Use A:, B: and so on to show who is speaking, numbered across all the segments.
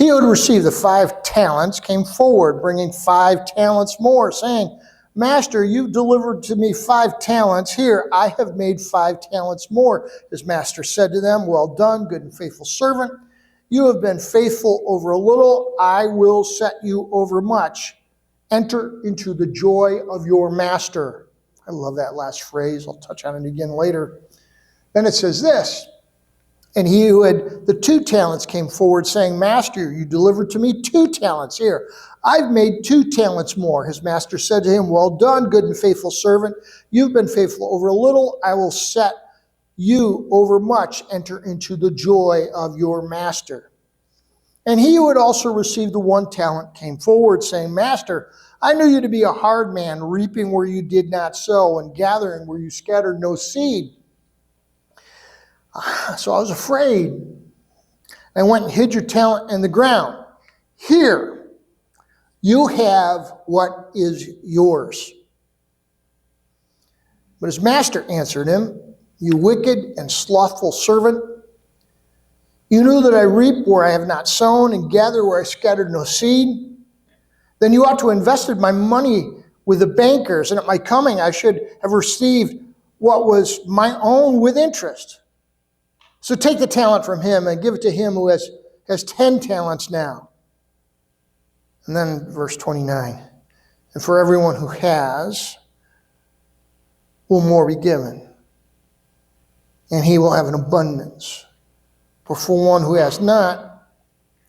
A: He who had received the 5 talents came forward, bringing 5 talents more, saying, Master, you delivered to me 5 talents. Here, I have made 5 talents more. His master said to them, Well done, good and faithful servant. You have been faithful over a little. I will set you over much. Enter into the joy of your master. I love that last phrase. I'll touch on it again later. Then it says this, and he who had the 2 talents came forward, saying, Master, you delivered to me 2 talents. Here, I've made 2 talents more. His master said to him, Well done, good and faithful servant. You've been faithful over a little. I will set you over much. Enter into the joy of your master. And he who had also received the 1 talent came forward, saying, Master, I knew you to be a hard man, reaping where you did not sow, and gathering where you scattered no seed. So I was afraid. I went and hid your talent in the ground. Here, you have what is yours. But his master answered him, You wicked and slothful servant. You knew that I reap where I have not sown and gather where I scattered no seed. Then you ought to have invested my money with the bankers, and at my coming I should have received what was my own with interest. So take the talent from him and give it to him who has 10 talents now. And then verse 29. And for everyone who has, will more be given, and he will have an abundance. But for one who has not,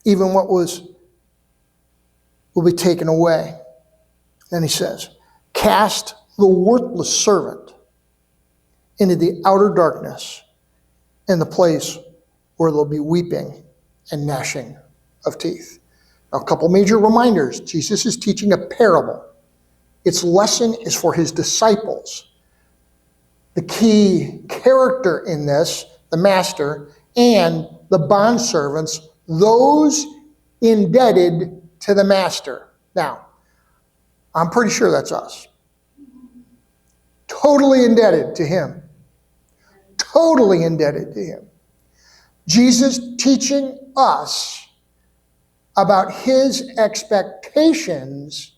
A: even what was will be taken away. Then he says, Cast the worthless servant into the outer darkness, in the place where there'll be weeping and gnashing of teeth. Now, a couple major reminders. Jesus is teaching a parable. Its lesson is for his disciples. The key character in this, the master, and the bondservants, those indebted to the master. Now, I'm pretty sure that's us. Totally indebted to him. Totally indebted to him. Jesus teaching us about his expectations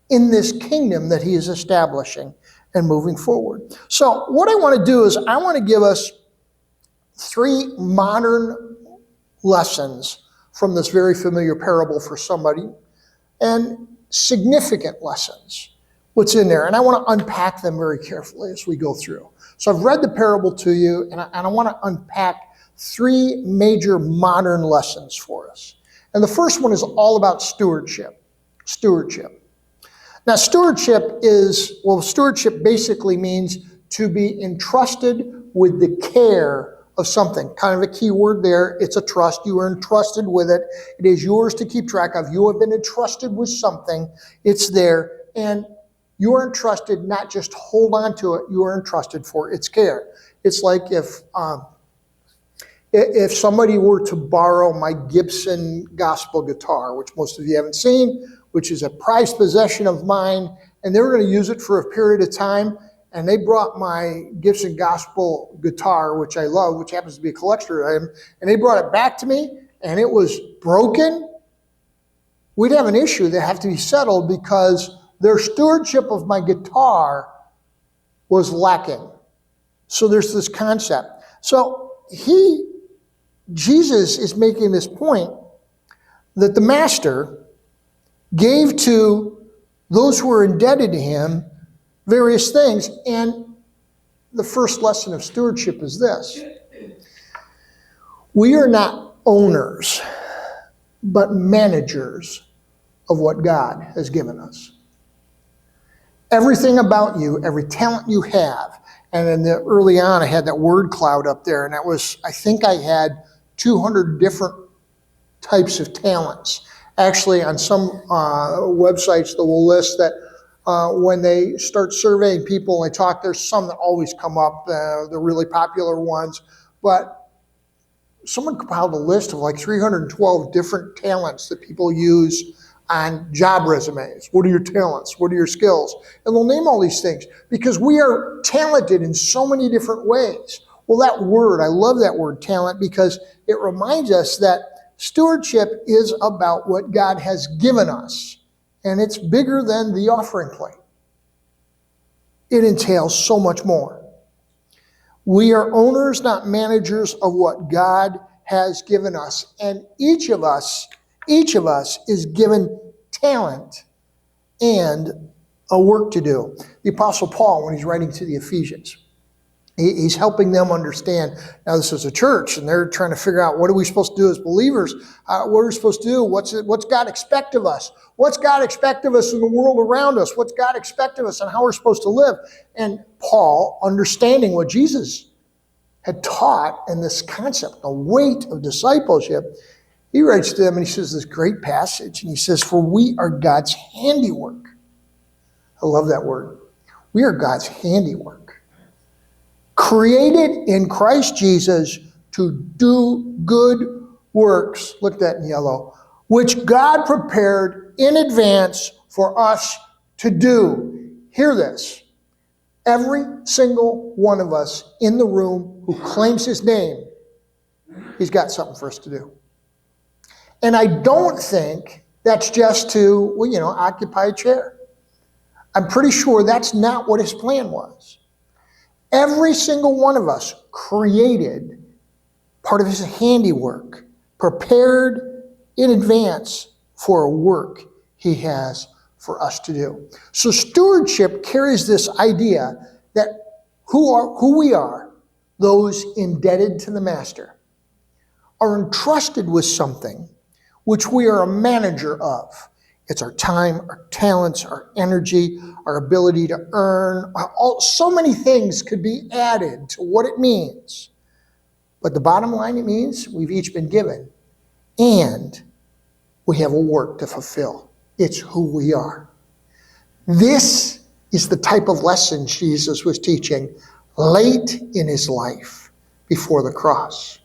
A: in this kingdom that he is establishing and moving forward. So what I want to do is I want to give us 3 modern lessons from this very familiar parable for somebody, and significant lessons. What's in there? And I want to unpack them very carefully as we go through. So I've read the parable to you, and I want to unpack 3 major modern lessons for us. And the first one is all about stewardship. Stewardship. Now, stewardship basically means to be entrusted with the care of something. Kind of a key word there. It's a trust. You are entrusted with it. It is yours to keep track of. You have been entrusted with something. It's there. And you are entrusted not just hold on to it. You are entrusted for its care. It's like if somebody were to borrow my Gibson gospel guitar, which most of you haven't seen, which is a prized possession of mine, and they were going to use it for a period of time, and they brought my Gibson gospel guitar, which I love, which happens to be a collector item, and they brought it back to me, and it was broken, we'd have an issue that have to be settled because their stewardship of my guitar was lacking. So there's this concept. So Jesus is making this point that the master gave to those who were indebted to him various things. And the first lesson of stewardship is this. We are not owners, but managers of what God has given us. Everything about you, every talent you have, and in the early on I had that word cloud up there, and that was, I think I had 200 different types of talents. Actually, on some websites they will list that when they start surveying people and they talk, there's some that always come up, the really popular ones, but someone compiled a list of like 312 different talents that people use on job resumes. What are your talents? What are your skills? And they'll name all these things because we are talented in so many different ways. Well, that word, I love that word talent because it reminds us that Stewardship is about what God has given us, and it's bigger than the offering plate. It entails so much more. We are owners, not managers, of what God has given us. And each of us is given talent and a work to do. The Apostle Paul, when he's writing to the Ephesians, he's helping them understand. Now, this is a church, and they're trying to figure out, what are we supposed to do as believers? What are we supposed to do? What's God expect of us? What's God expect of us in the world around us? What's God expect of us and how we're supposed to live? And Paul, understanding what Jesus had taught and this concept, the weight of discipleship, he writes to them and he says this great passage, and he says, "For we are God's handiwork." I love that word. We are God's handiwork, created in Christ Jesus to do good works, look at that in yellow, which God prepared in advance for us to do. Hear this. Every single one of us in the room who claims his name, he's got something for us to do. And I don't think that's just to, occupy a chair. I'm pretty sure that's not what his plan was. Every single one of us created part of his handiwork, prepared in advance for a work he has for us to do. So stewardship carries this idea that who we are, those indebted to the master, are entrusted with something which we are a manager of. It's our time, our talents, our energy, our ability to earn. So many things could be added to what it means. But the bottom line, it means we've each been given, and we have a work to fulfill. It's who we are. This is the type of lesson Jesus was teaching late in his life before the cross.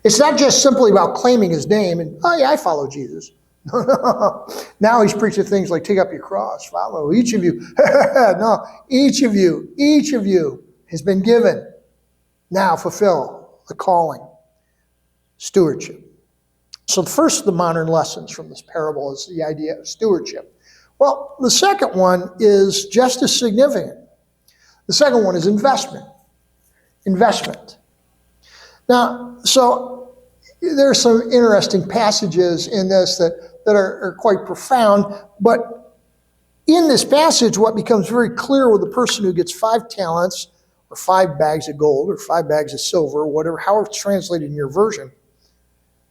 A: It's not just simply about claiming his name and, oh yeah, I follow Jesus. No. Now he's preaching things like, take up your cross, follow each of you. No, each of you has been given. Now fulfill the calling. Stewardship. So first of the modern lessons from this parable is the idea of stewardship. Well, the second one is just as significant. The second one is investment. Investment. Now, so there are some interesting passages in this that are quite profound, but in this passage, what becomes very clear with the person who gets 5 talents, or 5 bags of gold, or 5 bags of silver, whatever, however it's translated in your version, and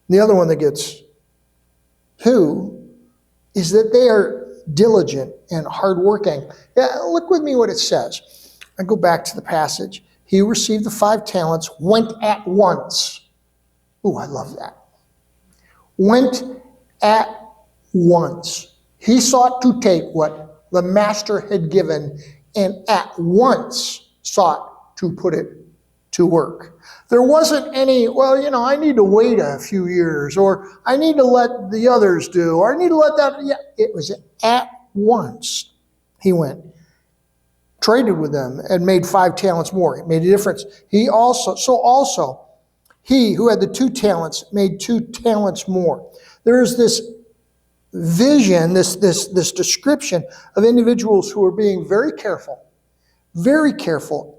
A: the other one that gets 2, is that they are diligent and hardworking. Yeah, look with me what it says. I go back to the passage. He who received the 5 talents, went at once. Ooh, I love that. Went at once. He sought to take what the master had given and at once sought to put it to work. There wasn't any, I need to wait a few years, or I need to let the others do, or I need to let that. Yeah, it was at once. He went, traded with them, and made 5 talents more. It made a difference. He who had the 2 talents made 2 talents more. There is this vision, this description of individuals who are being very careful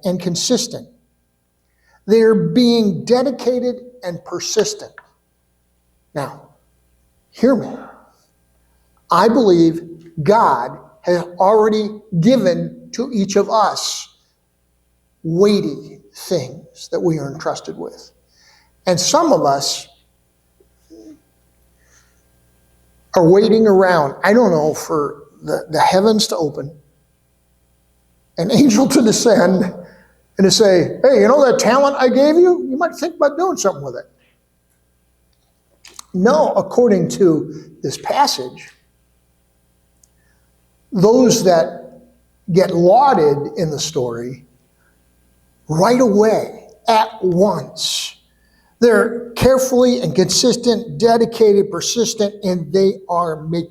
A: and consistent. They're being dedicated and persistent. Now, hear me. I believe God has already given to each of us weighty things that we are entrusted with. And some of us are waiting around, I don't know, for the heavens to open, an angel to descend, and to say, hey, that talent I gave you? You might think about doing something with it. No, according to this passage, those that get lauded in the story right away, at once, they're carefully and consistent, dedicated, persistent, and they are making